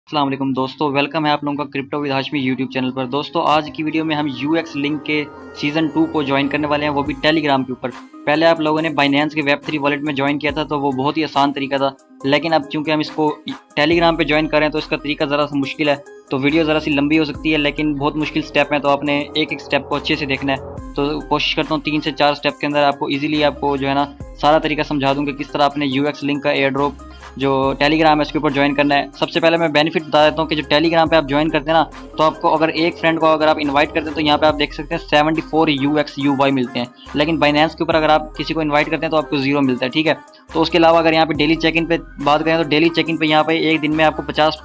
अस्सलाम वालेकुम दोस्तों, वेलकम है आप लोगों का crypto with Hashmi YouTube channel पर। दोस्तों आज की वीडियो में हम यूएक्स लिंक के सीज़न 2 को ज्वाइन करने वाले हैं, वो भी टेलीग्राम के ऊपर। पहले आप लोगों ने बाइनेंस के वेब3 वॉलेट में ज्वाइन किया था तो वो बहुत ही आसान तरीका था, लेकिन अब चूंकि हम इसको टेलीग्राम पे ज्वाइन कर रहे हैं तो इसका तरीका ज़रा सा मुश्किल है। तो वीडियो ज़रा सी लंबी हो सकती है लेकिन बहुत मुश्किल स्टेप है, तो आपने एक एक स्टेप को अच्छे से देखना है। तो कोशिश करता हूँ 3 से 4 स्टेप के अंदर आपको ईजिली आपको जो है ना सारा तरीका समझा दूँ कि किस तरह आपने यूएक्स लिंक का एयर ड्रॉप जो टेलीग्राम है उसके ऊपर ज्वाइन करना है। सबसे पहले मैं बेनिफिट बता देता हूँ कि जो टेलीग्राम पे आप ज्वाइन करते हैं ना, तो आपको अगर एक फ्रेंड को अगर आप इनवाइट करते हैं तो यहाँ पे आप देख सकते हैं 74 UXUY मिलते हैं, लेकिन बाइनेंस के ऊपर अगर आप किसी को इन्वाइट करते हैं तो आपको 0 मिलता है। ठीक है, तो उसके अलावा अगर यहाँ पे डेली चेक इन पे बात करें तो डेली चेक इन पे यहाँ पे एक दिन में आपको 50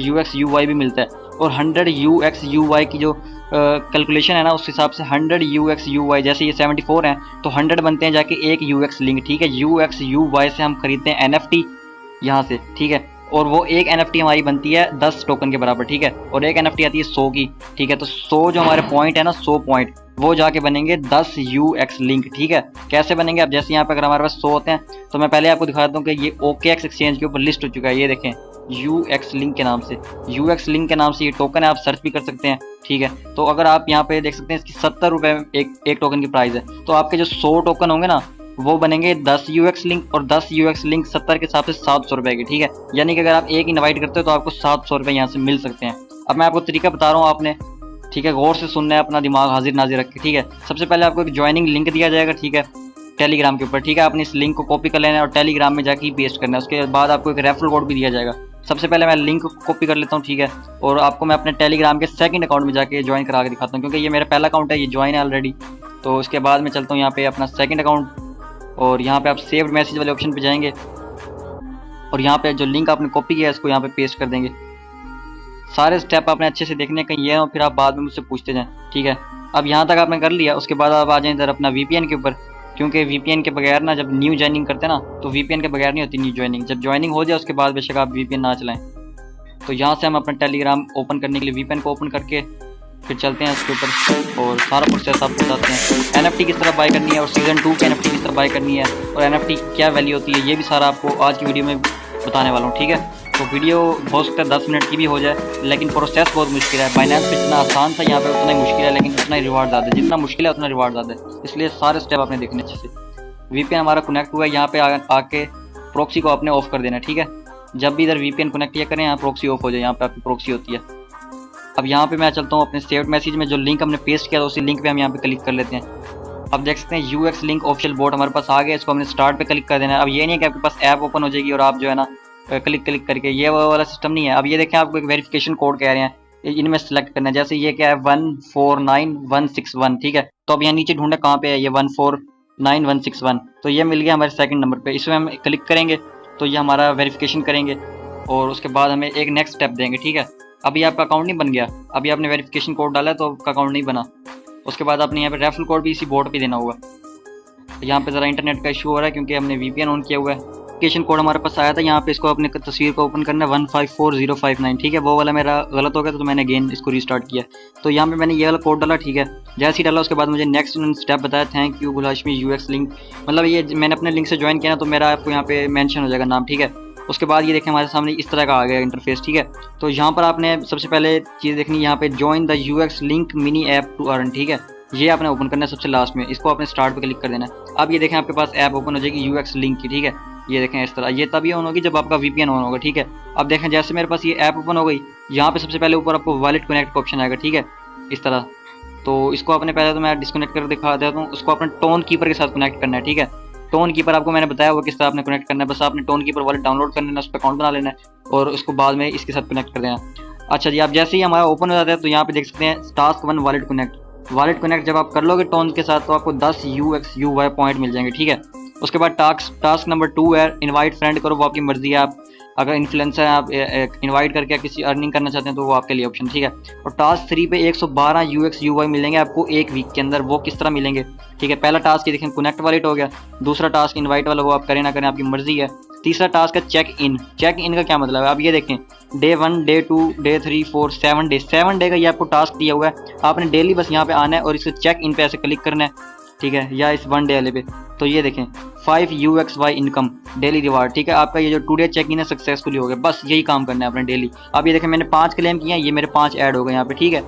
UXUY भी मिलता है, और 100 UXUY की जो कैलकुलेशन है ना उस हिसाब से 100 UXUY, जैसे ये 74 हैं तो 100 बनते हैं जाके एक UX लिंक। ठीक है, UXUY से हम खरीदते हैं NFT यहाँ से। ठीक है, और वो एक NFT हमारी बनती है 10 टोकन के बराबर। ठीक है, और एक NFT आती है 100 की। ठीक है, तो 100 जो हमारे पॉइंट है ना, 100 पॉइंट वो जाके बनेंगे 10 UX लिंक। ठीक है, कैसे बनेंगे? अब जैसे यहाँ पे अगर हमारे पास 100 होते हैं तो मैं पहले आपको दिखाता हूँ कि ये OKX एक्सचेंज के ऊपर लिस्ट हो चुका है। ये देखें UX लिंक के नाम से, UX लिंक के नाम से ये टोकन है, आप सर्च भी कर सकते हैं। ठीक है, तो अगर आप यहाँ पे देख सकते हैं इसकी 70 रुपये एक टोकन की प्राइस है, तो आपके जो 100 टोकन होंगे ना वो बनेंगे 10 UX लिंक, और 10 UX लिंक 70 के हिसाब से 700 रुपये की। ठीक है, यानी कि अगर आप एक इनवाइट करते हो तो आपको 700 रुपये यहाँ से मिल सकते हैं। अब मैं आपको तरीका बता रहा हूँ, आपने ठीक है गौर से सुनना है, अपना दिमाग हाजिर नाजिर रख के। ठीक है, सबसे पहले आपको एक ज्वाइनिंग लिंक दिया जाएगा। ठीक है, टेलीग्राम के ऊपर। ठीक है, आपने इस लिंक को कॉपी कर लेना है और टेलीग्राम में जाके पेस्ट करना है। उसके बाद आपको एक रेफरल कोड भी दिया जाएगा। सबसे पहले मैं लिंक को कॉपी कर लेता हूँ। ठीक है, और आपको मैं अपने टेलीग्राम के सेकंड अकाउंट में जाके ज्वाइन करा के दिखाता हूँ, क्योंकि ये मेरा पहला अकाउंट है, ये ज्वाइन है ऑलरेडी। तो उसके बाद मैं चलता हूँ यहाँ पे अपना सेकंड अकाउंट, और यहाँ पे आप सेव्ड मैसेज वाले ऑप्शन पे जाएंगे और यहाँ पे जो लिंक आपने कॉपी किया है इसको यहाँ पे पेस्ट कर देंगे। सारे स्टेप आपने अच्छे से देखने का ये है, और फिर आप बाद में मुझसे पूछते जाएं। ठीक है, अब यहाँ तक आपने कर लिया, उसके बाद आप आ जाएं इधर अपना VPN के ऊपर, क्योंकि VPN के बगैर ना जब न्यू ज्वाइनिंग करते हैं ना तो VPN के बगैर नहीं होती न्यू ज्वाइनिंग। जब ज्वाइनिंग हो जाए उसके बाद बेशक आप VPN ना चलाएं। तो यहाँ से हम अपना टेलीग्राम ओपन करने के लिए VPN को ओपन करके फिर चलते हैं उसके ऊपर और सारा प्रोसेस आपको बताते हैं। NFT किस तरह बाय करनी है और सीज़न 2 की NFT किस तरह बाय करनी है और NFT क्या वैल्यू होती है, ये भी सारा आपको आज की वीडियो में बताने वाला हूँ। ठीक है, तो वीडियो हो सकता है 10 मिनट की भी हो जाए, लेकिन प्रोसेस बहुत मुश्किल है। बाइनेंस पे जितना आसान था यहाँ पे उतना ही मुश्किल है, लेकिन उतना ही रिवार्ड ज़्यादा है। जितना मुश्किल है उतना रिवार्ड ज़्यादा है, इसलिए सारे स्टेप आपने देखने अच्छे से। VPN हमारा कनेक्ट हुआ है, यहाँ पे आके प्रॉक्सी को आपने ऑफ कर देना है। ठीक है, जब भी इधर VPN कनेक्ट किया करें यहाँ प्रॉक्सी ऑफ हो जाए, यहाँ पे आपकी प्रॉक्सी होती है। अब यहाँ पे मैं चलता हूँ अपने सेव्ड मैसेज में, जो लिंक हमने पेस्ट किया था उसी लिंक पे हम यहाँ पे क्लिक कर लेते हैं। अब देख सकते हैं UX लिंक ऑफिशियल बोट हमारे पास आ गया, इसको हमने स्टार्ट पे क्लिक कर देना है। अब ये नहीं है कि आपके पास ऐप ओपन हो जाएगी और आप जो है ना क्लिक करके, ये वाला सिस्टम नहीं है। अब ये देखें आपको एक वेरिफिकेशन कोड कह रहे हैं, इनमें सेलेक्ट करना है। जैसे ये क्या है 149161। ठीक है, तो अब यहाँ नीचे ढूंढे कहाँ पे है, ये 149161, तो ये मिल गया हमारे सेकंड नंबर पे। इसमें हम क्लिक करेंगे तो ये हमारा वेरिफिकेशन करेंगे और उसके बाद हमें एक नेक्स्ट स्टेप देंगे। ठीक है, अभी आपका अकाउंट नहीं बन गया, अभी आपने वेरिफिकेशन कोड डाला है तो आपका अकाउंट नहीं बना। उसके बाद आपने यहाँ पे रेफरल कोड भी इसी बोर्ड पे देना होगा। यहाँ पे ज़रा इंटरनेट का इशू हो रहा है क्योंकि हमने VPN ऑन किया हुआ है। वेरिफिकेशन कोड हमारे पास आया था, यहाँ पे इसको अपने तस्वीर को ओपन करना है 154059। ठीक है, वो वाला मेरा गलत हो गया तो मैंने अगेन इसको रीस्टार्ट किया। तो यहाँ पे मैंने ये वाला कोड डाला। ठीक है, जैसे ही डाला उसके बाद मुझे नेक्स्ट स्टेप बताया, थैंक यू गुलाशमी UX लिंक, मतलब ये मैंने अपने लिंक से ज्वाइन किया ना तो मेरा आपको यहाँ पे मेंशन हो जाएगा नाम। ठीक है, उसके बाद ये देखें हमारे सामने इस तरह का आ गया इंटरफेस। ठीक है, तो यहाँ पर आपने सबसे पहले चीज़ देखनी, यहाँ पे join the UX link mini app to earn. ठीक है, ये आपने ओपन करना है सबसे लास्ट में, इसको आपने स्टार्ट पे क्लिक कर देना है। अब ये देखें आपके पास ऐप ओपन हो जाएगी UX लिंक की। ठीक है, ये देखें इस तरह, ये तभी ऑन होगी जब आपका VPN ऑन होगा। ठीक है, अब देखें जैसे मेरे पास ये ऐप ओपन हो गई, यहाँ पे सबसे पहले ऊपर आपको वॉलेट कनेक्ट का ऑप्शन आएगा। ठीक है, इस तरह, तो इसको आपने पहले तो मैं डिस्कनेक्ट कर दिखा देता हूँ, उसको अपने टोन कीपर के साथ कनेक्ट करना है। ठीक है, टोन कीपर आपको मैंने बताया वो किस तरह आपने कनेक्ट करना है, बस आपने टोन कीपर वॉलेट डाउनलोड करना है, उस पर अकाउंट बना लेना है और उसको बाद में इसके साथ कनेक्ट कर देना। अच्छा जी, आप जैसे ही हमारा ओपन हो जाता है तो यहाँ पे देख सकते हैं टास्क 1 वॉलेट कनेक्ट जब आप कर लोगे टोन के साथ तो आपको 10 UXUY पॉइंट मिल जाएंगे। ठीक है, उसके बाद टास्क नंबर 2 है इनवाइट फ्रेंड करो, वो आपकी मर्जी है। आप अगर इन्फ्लुएंसर है, आप इनवाइट करके किसी अर्निंग करना चाहते हैं तो वो आपके लिए ऑप्शन। ठीक है, और टास्क 3 पे 112 UXUY मिलेंगे आपको एक वीक के अंदर। वो किस तरह मिलेंगे? ठीक है, पहला टास्क ये देखें कनेक्ट वॉलेट हो गया, दूसरा टास्क इनवाइट वाला वो आप करें ना करें आपकी मर्जी है, तीसरा टास्क है चेक इन का क्या मतलब है? अब ये देखें डे 1 डे 2 डे 3 4 7 डे का ये आपको टास्क दिया हुआ है, आपने डेली बस यहाँ पे आना है और इसे चेक इन पे ऐसे क्लिक करना है ठीक है, या इस वन डे वाले पे, तो ये देखें 5 UXY इनकम डेली रिवार्ड, ठीक है। आपका ये जो टुडे चेक इन है सक्सेसफुली हो गया, बस यही काम करना है अपने डेली। अब ये देखें मैंने 5 क्लेम किए हैं, ये मेरे 5 ऐड हो गए यहाँ पे, ठीक है।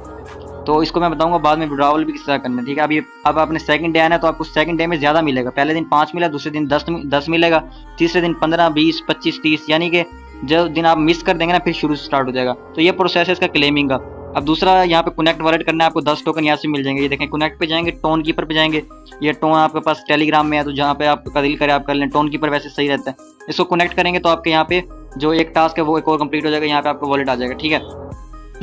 तो इसको मैं बताऊंगा बाद में विड्रॉवल भी किस तरह करना है, ठीक है। अब आपने सेकंड डे आना है तो आपको सेकंड डे में ज़्यादा मिलेगा। पहले दिन 5 मिला, दूसरे दिन 10 मिलेगा, तीसरे दिन 15, 20, 25, 30, यानी कि जो दिन आप मिस कर देंगे ना फिर शुरू से स्टार्ट हो जाएगा। तो ये प्रोसेस है इसका क्लेमिंग का। अब दूसरा यहाँ पे कनेक्ट वॉलेट करना है आपको, 10 टोकन यहाँ से मिल जाएंगे। ये देखें कनेक्ट पे जाएंगे, टोन कीपर पे जाएंगे। ये टोन आपके पास टेलीग्राम में है, तो जहाँ पे आपका दिल करे आप कर लें। टोन कीपर वैसे सही रहता है। इसको कनेक्ट करेंगे तो आपके यहाँ पे जो एक टास्क है वो एक और कंप्लीट हो जाएगा, यहाँ पे आपका वॉलेट आ जाएगा, ठीक है।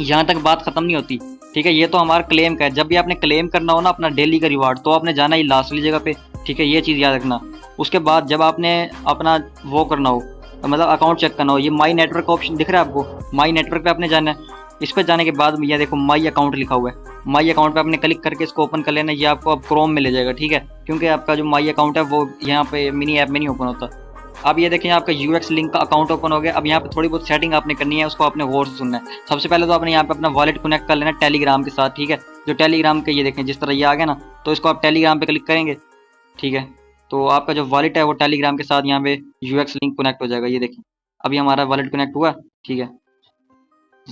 यहाँ तक बात खत्म नहीं होती, ठीक है। ये तो हमारा क्लेम का है। जब भी आपने क्लेम करना हो ना अपना डेली का रिवार्ड, तो आपने जाना ही लास्ट वाली जगह पे, ठीक है। ये चीज़ याद रखना। उसके बाद जब आपने अपना वो करना हो, मतलब अकाउंट चेक करना हो, ये माई नेटवर्क का ऑप्शन दिख रहा है आपको, माई नेटवर्क पे आपने जाना है। इस पर जाने के बाद ये देखो माई अकाउंट लिखा हुआ है, माई अकाउंट पे आपने क्लिक करके इसको ओपन कर लेना। ये आपको अब क्रोम में ले जाएगा, ठीक है, क्योंकि आपका जो माई अकाउंट है वो यहाँ पे मिनी ऐप में नहीं ओपन होता। अब ये देखें आपका UX लिंक का अकाउंट ओपन हो गया। अब यहाँ पे थोड़ी बहुत सेटिंग आपने करनी है, उसको आपने गौर से सुनना है। सबसे पहले तो आपने यहाँ पे अपना वॉलेट कनेक्ट कर लेना टेलीग्राम के साथ, ठीक है। जो टेलीग्राम के ये देखें जिस तरह ये आ गया ना, तो इसको आप टेलीग्राम पे क्लिक करेंगे, ठीक है। तो आपका जो वॉलेट है वो टेलीग्राम के साथ यहाँ पे UX लिंक कनेक्ट हो जाएगा। ये देखें अभी हमारा वॉलेट कनेक्ट हुआ, ठीक है।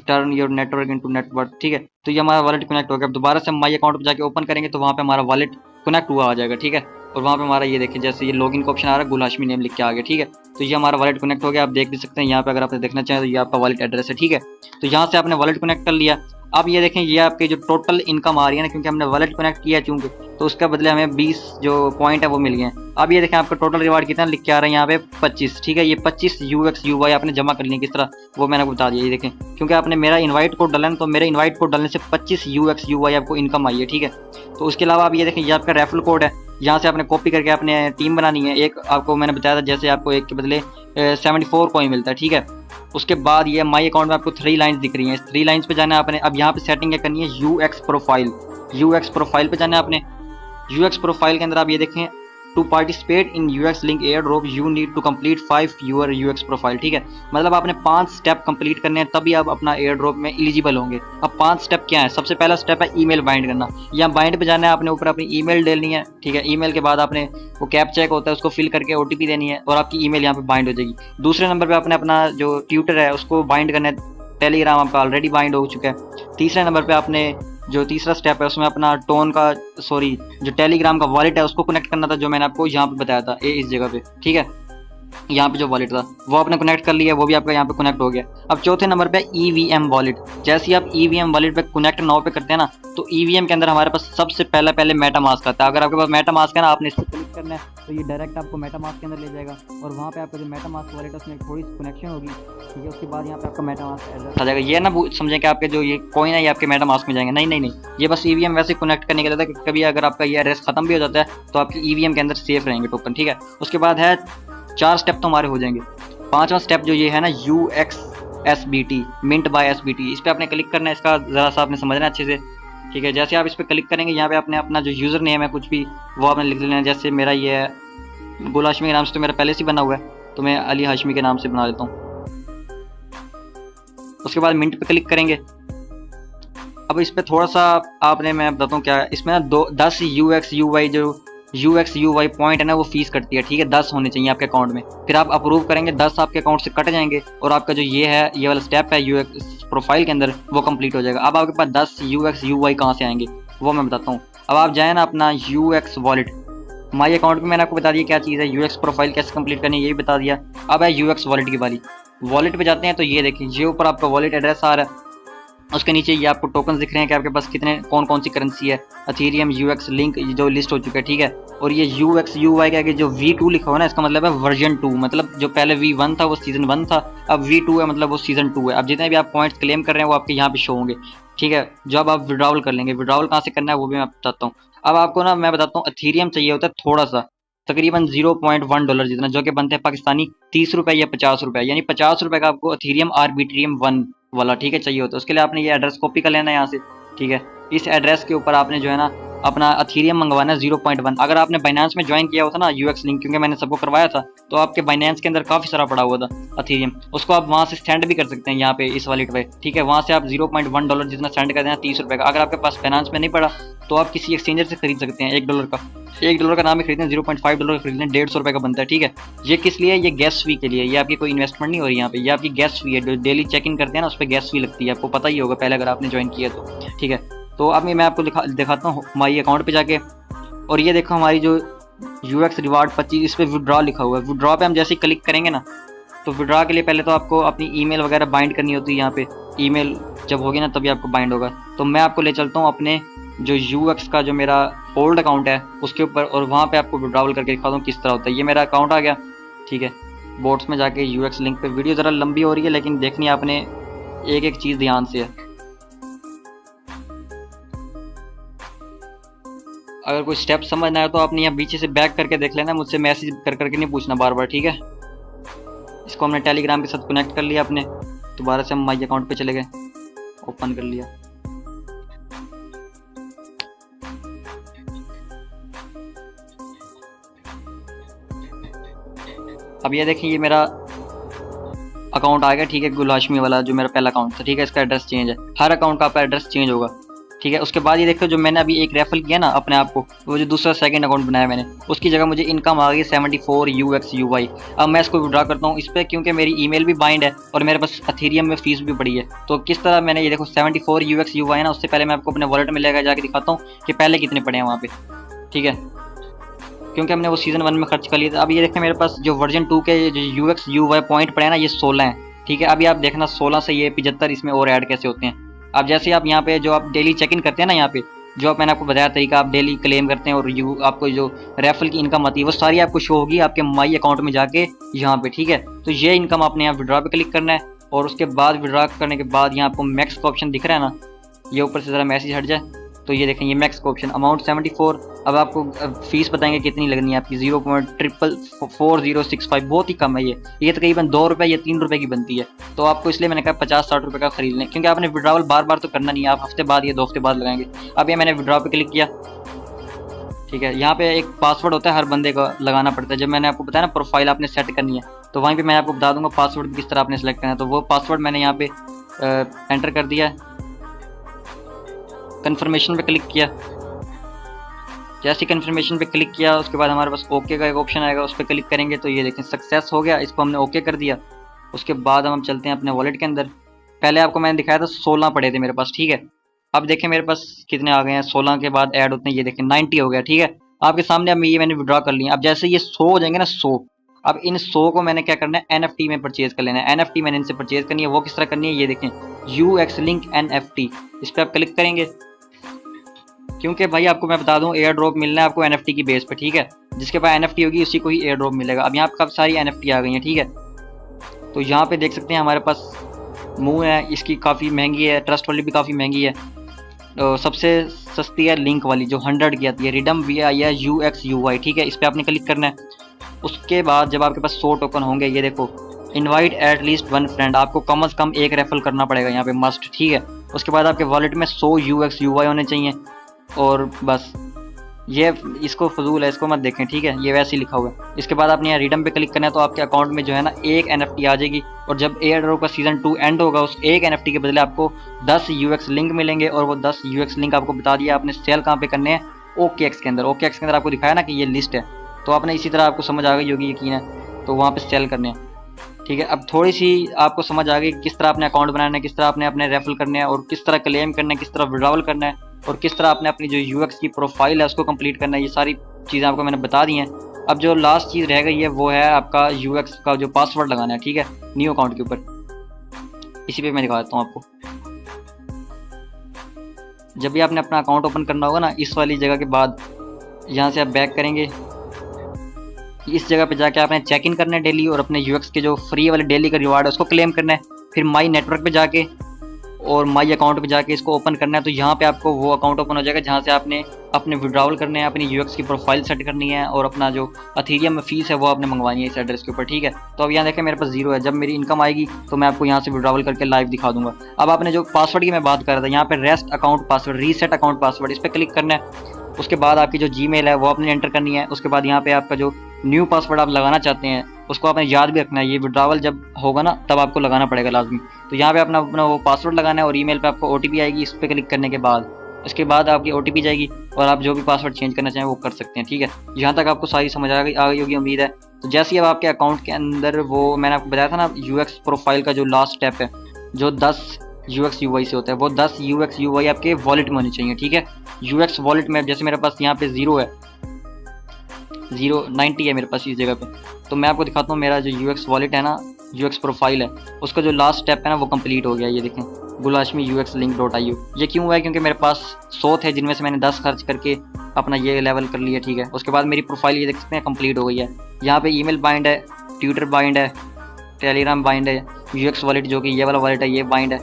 Turn your network into network, ठीक है। तो ये हमारा वॉलेट कनेक्ट हो गया। अब दोबारा से हम माई अकाउंट पर जाके ओपन करेंगे तो वहाँ पे हमारा वॉलेट कनेक्ट हुआ आ जाएगा, ठीक है। और वहाँ पे हमारा ये देखें जैसे ये लॉगिन का ऑप्शन आ रहा है, गुल हाशमी नेम लिख के आ गया, ठीक है। तो ये हमारा वॉलेट कनेक्ट हो गया। आप देख भी सकते हैं यहाँ पे, अगर आपने देखना चाहें तो ये आपका वॉलेट एड्रेस है, ठीक है। तो यहाँ से आपने वॉलेट कनेक्ट कर लिया। अब ये देखें ये आपके जो टोटल इनकम आ रही है ना, क्योंकि हमने वॉलेट कनेक्ट किया चूंकि, तो उसके बदले हमें 20 जो पॉइंट है वो मिल गए। अब ये देखें आपका टोटल रिवार्ड कितना लिख के आ रहा है यहाँ पे 25, ठीक है। ये 25 UXUY आपने जमा कर लिया। किस तरह वो मैंने आपको बता दिया। ये देखें क्योंकि आपने मेरा इन्वाइट कोड डाला ना, तो मेरे इन्वाइट कोड डालने से 25 UXUY आपको इनकम आई है, ठीक है। तो उसके अलावा आप ये देखें ये आपका रेफरल कोड है, यहाँ से आपने कॉपी करके अपने टीम बनानी है। एक आपको मैंने बताया था जैसे आपको एक के बदले 74 कॉइन मिलता है, ठीक है। उसके बाद ये माई अकाउंट में आपको 3 लाइन्स दिख रही हैं, इस 3 लाइन्स पे जाना है आपने। अब यहाँ पे सेटिंग क्या करनी है, UX प्रोफाइल, UX प्रोफाइल पे जाना है आपने। UX प्रोफाइल के अंदर आप ये देखें to participate in UX link airdrop you need to complete 5 your UX profile, ठीक है। मतलब आपने 5 स्टेप कंप्लीट करने हैं तभी आप अपना एयर ड्रॉप में एलिजिबल होंगे। अब 5 स्टेप क्या है, सबसे पहला स्टेप है ईमेल बाइंड करना। या बाइंड पे जाना है आपने, ऊपर अपनी ईमेल डालनी है, ठीक है। ईमेल के बाद आपने वो कैप चेक होता है उसको फिल करके OTP देनी है और आपकी ईमेल यहाँ पे बाइंड हो जाएगी। दूसरे नंबर पे आपने अपना जो ट्यूटर है उसको बाइंड करना है। टेलीग्राम आपका ऑलरेडी बाइंड हो चुका है। तीसरे नंबर पे आपने जो तीसरा स्टेप है उसमें अपना टोन का जो टेलीग्राम का वॉलेट है उसको कनेक्ट करना था, जो मैंने आपको यहाँ पे बताया था इस जगह पे, ठीक है। यहाँ पे जो वॉलेट था वो आपने कनेक्ट कर लिया, वो भी आपका यहाँ पे कनेक्ट हो गया। अब चौथे नंबर पे EVM वॉलेट। जैसे ही आप EVM वॉलेट पे कनेक्ट नाउ पे करते हैं ना, तो EVM के अंदर हमारे पास सबसे पहले मेटामास्क आता है। अगर आपके पास मेटामास्क है ना, आपने इस पर क्लिक करना है तो ये डायरेक्ट आपको मेटामास्क के अंदर ले जाएगा और वहाँ पे आपका जो मेटामास्क वॉलेट है उसमें थोड़ी सी कनेक्शन होगी, ठीक है। उसके बाद यहाँ पे आपका मेटामास्क एड्रेस आ जाएगा। ये ना समझें कि आपके जो ये कॉइन है ये आपके मेटामास्क में जाएंगे, नहीं, ये बस EVM वैसे कनेक्ट करने के लिए था कि कभी अगर आपका ये एड्रेस खत्म भी हो जाता है तो आपकी EVM के अंदर सेफ रहेंगे टोकन, ठीक है। उसके बाद है 4 स्टेप तो हमारे हो जाएंगे। 5वां स्टेप जो ये है ना UXSBT मिंट बाय SBT, इस पर आपने क्लिक करना है। इसका ज़रा सा आपने समझना है अच्छे से, ठीक है। जैसे आप इस पर क्लिक करेंगे यहाँ पे आपने अपना जो यूज़र नेम है कुछ भी वो आपने लिख लेना है। जैसे मेरा ये है गुल हाशमी के नाम से, तो मेरा पहले से बना हुआ है, तो मैं अली हाशमी के नाम से बना देता हूँ। उसके बाद मिंट पे क्लिक करेंगे। अब इस पर थोड़ा सा आपने, मैं बताता हूँ क्या है इसमें ना 10 UXUY जो UXUY पॉइंट है ना वो फीस कटती है, ठीक है। 10 होने चाहिए आपके अकाउंट में। फिर आप अप्रूव करेंगे, 10 आपके अकाउंट से कट जाएंगे और आपका जो ये है ये वाला स्टेप है UX प्रोफाइल के अंदर वो कंप्लीट हो जाएगा। अब आपके पास 10 UXUY कहाँ से आएंगे वो मैं बताता हूँ। अब आप जाए ना अपना UX वॉलेट, माई अकाउंट में मैंने आपको बता दिया क्या चीज़ है, UX प्रोफाइल कैसे कंप्लीट करनी है ये भी बता दिया। अब है UX वॉलेट की बारी। वॉलेट पे जाते हैं तो ये देखिए ये ऊपर आपका वॉलेट एड्रेस आ रहा है, उसके नीचे ये आपको टोकन दिख रहे हैं कि आपके पास कितने कौन सी करेंसी है। अथीरियम UX लिंक जो लिस्ट हो चुका है, ठीक है। और ये UXUY के आगे जो V2 लिखा हुआ है ना, इसका मतलब है वर्जन 2, मतलब जो पहले V1 था वो सीजन 1 था, अब V2 है मतलब वो सीजन 2 है। अब जितने भी आप पॉइंट्स क्लेम कर रहे हैं वो आपके यहाँ पे शो होंगे, ठीक है। जब आप विड्रॉवल कर लेंगे, विड्रॉवल कहाँ से करना है वो भी मैं बताता हूँ। अब आपको ना मैं बताता हूँ अथीरियम चाहिए होता है थोड़ा सा, तकरीबन $0.1 जितना, जो कि बनते हैं पाकिस्तानी 30 रुपये या 50 रुपये, यानी 50 रुपये का आपको अथीरियम आर्बिट्रियम 1 वाला, ठीक है, चाहिए होता है। उसके लिए आपने ये एड्रेस कॉपी कर लेना है यहाँ से, ठीक है। इस एड्रेस के ऊपर आपने जो है ना अपना अथीरियम मंगवाना है 0.1। अगर आपने बाइनेंस में ज्वाइन किया हुआ था ना यूएक्स लिंक, क्योंकि मैंने सबको करवाया था, तो आपके बाइनेंस के अंदर काफ़ी सारा पड़ा हुआ था अथीरियम, उसको आप वहाँ से सेंड भी कर सकते हैं यहाँ पे इस वॉलेट पे, ठीक है। वहाँ से आप 0.1 डॉलर जितना सेंड कर देना, 30 रुपये का। अगर आपके पास बाइनेंस में नहीं पड़ा तो आप किसी एक्सचेंजर से खरीद सकते हैं 1 डॉलर का। 1 डॉलर का नाम ही खरीदना, 0.5 डॉलर खरीदना, 150 रुपये का बनता है, ठीक है। ये किस लिए? ये गैस फी के लिए। ये आपकी कोई इन्वेस्टमेंट नहीं हो रही यहाँ पे, ये आपकी गैस फी है। जो डेली चेक इन करते हैं ना, उस पर गैस फी लगती है, आपको पता ही होगा पहले अगर आपने ज्वाइन किया तो, ठीक है। तो अब मैं आपको दिखाता हूँ हमारी अकाउंट पे जाके, और ये देखो हमारी जो यूएक्स रिवार्ड 25, इस पर विड्रॉ लिखा हुआ है। विड्रॉ पे हम जैसे ही क्लिक करेंगे ना, तो विड्रॉ के लिए पहले तो आपको अपनी ईमेल वगैरह बाइंड करनी होती है। यहाँ पे ईमेल जब होगी ना तभी आपको बाइंड होगा। तो मैं आपको ले चलता हूँ अपने जो यूएक्स का जो मेरा ओल्ड अकाउंट है उसके ऊपर, और वहाँ पे आपको विड्रॉवल करके दिखाता हूँ किस तरह होता है। ये मेरा अकाउंट आ गया, ठीक है। बोट्स में जाके यूएक्स लिंक पे, वीडियो ज़रा लंबी हो रही है लेकिन देखनी आपने एक एक चीज़ ध्यान से है। अगर कोई स्टेप समझना है तो आपने यहाँ पीछे से बैक करके देख लेना, मुझसे मैसेज कर करके नहीं पूछना बार बार, ठीक है। इसको हमने टेलीग्राम के साथ कनेक्ट कर लिया अपने, दोबारा से हम माई अकाउंट पे चले गए, ओपन कर लिया। अब ये देखिए ये मेरा अकाउंट आ गया, ठीक है। गुल हाशमी वाला जो मेरा पहला अकाउंट था, ठीक है। इसका एड्रेस चेंज है, हर अकाउंट का आपका एड्रेस चेंज होगा, ठीक है। उसके बाद ये देखो जो मैंने अभी एक रेफर किया ना अपने आप को, वो जो दूसरा सेकंड अकाउंट बनाया मैंने, उसकी जगह मुझे इनकम आ गई 74 UXUY। अब मैं इसको विड्रॉ करता हूँ इस पर, क्योंकि मेरी ईमेल भी बाइंड है और मेरे पास अथीरियम में फीस भी पड़ी है। तो किस तरह मैंने ये देखो 74 UXUY है ना, उससे पहले मैं आपको अपने वॉलेट में लेकर जाके दिखाता हूँ कि पहले कितने पड़े हैं वहाँ पे, ठीक है, क्योंकि हमने वो सीजन 1 में खर्च कर लिया था। अब ये देखें मेरे पास जो वर्जन 2 के जो UXUY पॉइंट पड़े हैं ना, ये 16 हैं, ठीक है। अभी आप देखना 16 से ये 75 इसमें और ऐड कैसे होते हैं। अब जैसे आप यहाँ पे जो आप डेली चेक इन करते हैं ना, यहाँ पे जो मैंने आपको बताया तरीका, आप डेली क्लेम करते हैं और आपको जो रेफरल की इनकम आती है वो सारी आपको शो होगी आपके माई अकाउंट में जाके यहाँ पे, ठीक है। तो ये इनकम आपने यहाँ विड्रॉ पे क्लिक करना है, और उसके बाद विड्रॉ करने के बाद यहाँ आपको मैक्स का ऑप्शन दिख रहा है ना, ये ऊपर से ज़रा मैसेज हट जाए तो ये देखें ये मैक्स का ऑप्शन, अमाउंट 74। अब आपको फीस बताएंगे कितनी लगनी है आपकी, 0.4065, बहुत ही कम है ये तकरीबन 2 रुपये या 3 रुपये की बनती है। तो आपको इसलिए मैंने कहा 50-60 रुपये का खरीद लें, क्योंकि आपने विड्रॉवल बार बार तो करना नहीं है, आप हफ्ते बाद या 2 हफ्ते बाद लगाएंगे। अब ये मैंने विड्रॉ पे क्लिक किया, ठीक है। यहाँ पे एक पासवर्ड होता है हर बंदे का लगाना पड़ता है। जब मैंने आपको बताया ना प्रोफाइल आपने सेट करनी है, तो वहीं पे मैं आपको बता दूंगा पासवर्ड किस तरह आपने सेलेक्ट करना है। तो वो पासवर्ड मैंने यहाँ पे एंटर कर दिया, कंफर्मेशन पे क्लिक किया। जैसे कंफर्मेशन पे क्लिक किया उसके बाद हमारे पास ओके का एक ऑप्शन आएगा, उस पर क्लिक करेंगे तो ये देखें सक्सेस हो गया, इसको हमने ओके कर दिया। उसके बाद हम चलते हैं अपने वॉलेट के अंदर। पहले आपको मैंने दिखाया था 16 पड़े थे मेरे पास, ठीक है। अब देखें मेरे पास कितने आ गए हैं, 16 के बाद ऐड होते हैं, ये देखें 90 हो गया, ठीक है। आपके सामने अब ये मैंने विड्रॉ कर लिया। अब जैसे ये 100 हो जाएंगे ना, 100, अब इन 100 को मैंने क्या करना है, NFT में परचेज कर लेना है। NFT मैंने इनसे परचेज करनी है, वो किस तरह करनी है ये देखें, UX लिंक NFT, इस पर आप क्लिक करेंगे। क्योंकि भाई आपको मैं बता दूं एयर ड्रॉप मिलना है आपको NFT की बेस पे, ठीक है। जिसके पास NFT होगी उसी को ही एयर ड्रॉप मिलेगा। अब यहाँ पे काफ़ी सारी NFT आ गई हैं, ठीक है। तो यहाँ पे देख सकते हैं हमारे पास मूव है, इसकी काफ़ी महंगी है, ट्रस्ट वाली भी काफ़ी महंगी है। तो सबसे सस्ती है लिंक वाली जो 100 की आती है, रिडम VIA UXUY, ठीक है। इस पर आपने क्लिक करना है। उसके बाद जब आपके पास 100 टोकन होंगे, ये देखो इनवाइट एट लीस्ट 1 फ्रेंड, आपको कम से कम एक रेफर करना पड़ेगा यहाँ पे मस्ट, ठीक है। उसके बाद आपके वॉलेट में 100 UXUY होने चाहिए, और बस ये इसको फजूल है, इसको मत देखें, ठीक है। ये वैसे ही लिखा हुआ है। इसके बाद आपने यहाँ रिडम पे क्लिक करना है, तो आपके अकाउंट में जो है ना एक NFT आ जाएगी, और जब एयर ड्रॉप का सीजन 2 एंड होगा उस एक NFT के बदले आपको 10 UX लिंक मिलेंगे, और वो 10 UX लिंक आपको बता दिया आपने सेल कहाँ पे करने हैं, OKX के अंदर। OKX के अंदर आपको दिखाया ना कि ये लिस्ट है, तो आपने इसी तरह आपको समझ आ गई होगी यकीन है, तो वहाँ पे सेल करने हैं, ठीक है। अब थोड़ी सी आपको समझ आ गई किस तरह आपने अकाउंट बनाना है, किस तरह आपने अपने रेफर करने हैं, और किस तरह क्लेम करना है, किस तरह विड्रॉवल करना है, और किस तरह आपने अपनी जो UX की प्रोफाइल है उसको कंप्लीट करना है। ये सारी चीज़ें आपको मैंने बता दी हैं। अब जो लास्ट चीज़ रह गई है वो है आपका UX का जो पासवर्ड लगाना है, ठीक है, न्यू अकाउंट के ऊपर। इसी पे मैं दिखा देता हूँ आपको। जब भी आपने अपना अकाउंट ओपन करना होगा ना, इस वाली जगह के बाद यहाँ से आप बैक करेंगे, इस जगह पे जाके आपने चेक इन करना है डेली, और अपने UX के जो फ्री वाले डेली का रिवार्ड है उसको क्लेम करना है। फिर माई नेटवर्क पे जाके और माई अकाउंट पे जाके इसको ओपन करना है। तो यहाँ पे आपको वो अकाउंट ओपन हो जाएगा जहाँ से आपने अपने विड्रॉवल करने हैं, अपनी UX की प्रोफाइल सेट करनी है, और अपना जो अथीरियम में फीस है वो आपने मंगवानी है इस एड्रेस के ऊपर, ठीक है। तो अब यहाँ देखें मेरे पास 0 है। जब मेरी इनकम आएगी तो मैं आपको यहाँ से विड्रॉवल करके लाइव दिखा दूंगा। अब आपने जो पासवर्ड की मैं बात कर रहा था, यहाँ पे rest account password, reset account password, इस पर क्लिक करना है। उसके बाद आपकी जो जीमेल है वो आपने एंटर करनी है। उसके बाद यहाँ पे आपका जो न्यू पासवर्ड आप लगाना चाहते हैं उसको आपने याद भी रखना है। ये विड्रॉवल जब होगा ना तब आपको लगाना पड़ेगा लाजमी। तो यहाँ पे अपना अपना वो पासवर्ड लगाना है और ईमेल पे आपको OTP आएगी। इस पर क्लिक करने के बाद इसके बाद आपकी OTP जाएगी और आप जो भी पासवर्ड चेंज करना चाहें वो कर सकते हैं। ठीक है, यहाँ तक आपको सारी समझ आ गई होगी उम्मीद है। तो जैसे ही अब आपके अकाउंट के अंदर वो मैंने आपको बताया था ना UX प्रोफाइल का जो लास्ट स्टेप है जो 10 UX UI से होता है, वो 10 UX UI आपके वॉलेट में होनी चाहिए। ठीक है, UX वॉलेट में जैसे मेरे पास यहाँ पे 0 है, 090 है मेरे पास इस जगह पे। तो मैं आपको दिखाता हूँ मेरा जो UX वॉलेट है ना, UX प्रोफाइल है, उसका जो लास्ट स्टेप है ना वो कंप्लीट हो गया। ये देखें gulhashmi.uxlink.io। ये क्यों हुआ है? क्योंकि मेरे पास 100 थे जिनमें से मैंने 10 खर्च करके अपना ये लेवल कर लिया। ठीक है, उसके बाद मेरी प्रोफाइल ये देख सकते हैं कंप्लीट हो गई है। यहाँ पे ईमेल बाइंड है, ट्विटर बाइंड है, टेलीग्राम बाइंड है, UX वॉलेट जो कि ये वाला वॉलेट है ये बाइंड है,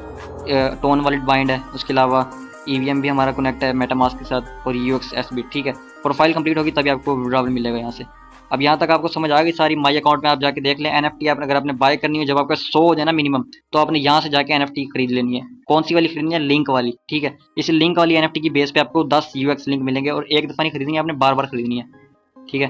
टोन वॉलेट बाइंड है, उसके अलावा EVM भी हमारा कनेक्ट है मेटामास्क के साथ और UXSB। ठीक है, प्रोफाइल कंप्लीट होगी तभी आपको विड्रॉवल मिलेगा यहाँ से। अब यहाँ तक आपको समझ आ गई सारी। माई अकाउंट में आप जाके देख लें NFT आप अगर आपने बाय करनी हो, जब आपका 100 हो जाए ना मिनिमम, तो आपने यहाँ से जाके NFT खरीद लेनी है। कौन सी वाली खरीदनी है? लिंक वाली। ठीक है, इस लिंक वाली NFT की बेस पे आपको 10 UX लिंक मिलेंगे और एक दफ़ा नहीं खरीदनी है, आपने बार बार खरीदनी है। ठीक है,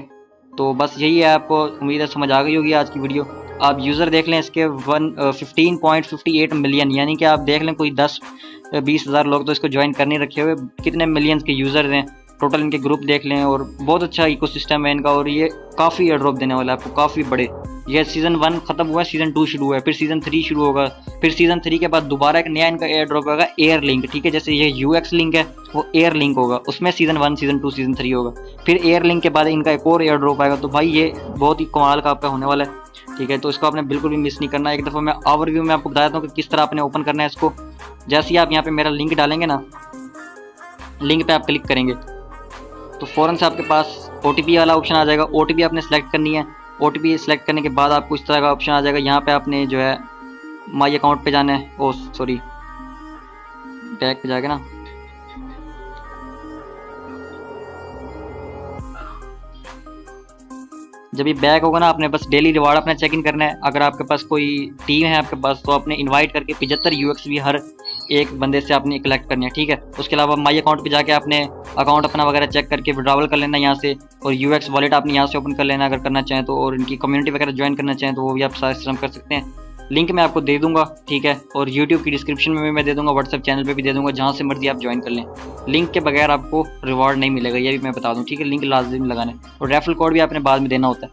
तो बस यही है, आपको उम्मीद है समझ आ गई होगी आज की वीडियो। आप यूज़र देख लें इसके 15.58 मिलियन, यानी कि आप देख लें कोई 10-20 हज़ार लोग तो इसको ज्वाइन करने रखे हुए, कितने मिलियंस के यूज़र हैं टोटल। इनके ग्रुप देख लें और बहुत अच्छा इकोसिस्टम है इनका और ये काफ़ी एयर ड्रॉप देने वाला है आपको, काफ़ी बड़े। ये सीज़न 1 ख़त्म हुआ है, सीज़न 2 शुरू हुआ है, फिर सीज़न 3 शुरू होगा, फिर सीज़न 3 के बाद दोबारा एक नया इनका एयर ड्रॉप होगा, एयर लिंक। ठीक है, जैसे ये UX लिंक है वो एयर लिंक होगा, उसमें सीज़न 1, सीज़न 2, सीज़न 3 होगा, फिर एयर लिंक के बाद इनका एक और एयर ड्रॉप आएगा। तो भाई ये बहुत ही कमाल का आपका होने वाला है। ठीक है, तो इसको आपने बिल्कुल भी मिस नहीं करना। एक दफ़ा मैं ओवरव्यू में आपको बताता हूँ कि किस तरह आपने ओपन करना है इसको। जैसे ही आप यहाँ पे मेरा लिंक डालेंगे ना, लिंक पे आप क्लिक करेंगे तो फ़ौरन से आपके पास OTP वाला ऑप्शन आ जाएगा। OTP आपने सेलेक्ट करनी है। OTP सेलेक्ट करने के बाद आपको इस तरह का ऑप्शन आ जाएगा। यहाँ पे आपने जो है माई अकाउंट पे जाना है, ओ सॉरी बैक पे जाके ना, जब ये बैक होगा ना आपने बस डेली रिवार्ड अपना चेक इन करना है। अगर आपके पास कोई टीम है आपके पास तो आपने इनवाइट करके 75 UX भी हर एक बंदे से आपने कलेक्ट करनी है। ठीक है, उसके अलावा माई अकाउंट पे जाके आपने अकाउंट अपना वगैरह चेक करके विड्रॉवल कर लेना यहाँ से, और UX वॉलेट आपने यहाँ से ओपन कर लेना अगर करना चाहें तो, और इनकी कम्युनिटी वगैरह ज्वाइन करना चाहें तो वो भी आप सारा सिस्टम कर सकते हैं। लिंक मैं आपको दे दूंगा। ठीक है, और यूट्यूब की डिस्क्रिप्शन में भी मैं दे दूंगा, व्हाट्सएप चैनल पे भी दे दूंगा, जहाँ से मर्जी आप ज्वाइन कर लें। लिंक के बगैर आपको रिवॉर्ड नहीं मिलेगा, ये भी मैं बता दूं। ठीक है, लिंक लाजिम लगाना है और रेफरल कोड भी आपने बाद में देना होता है।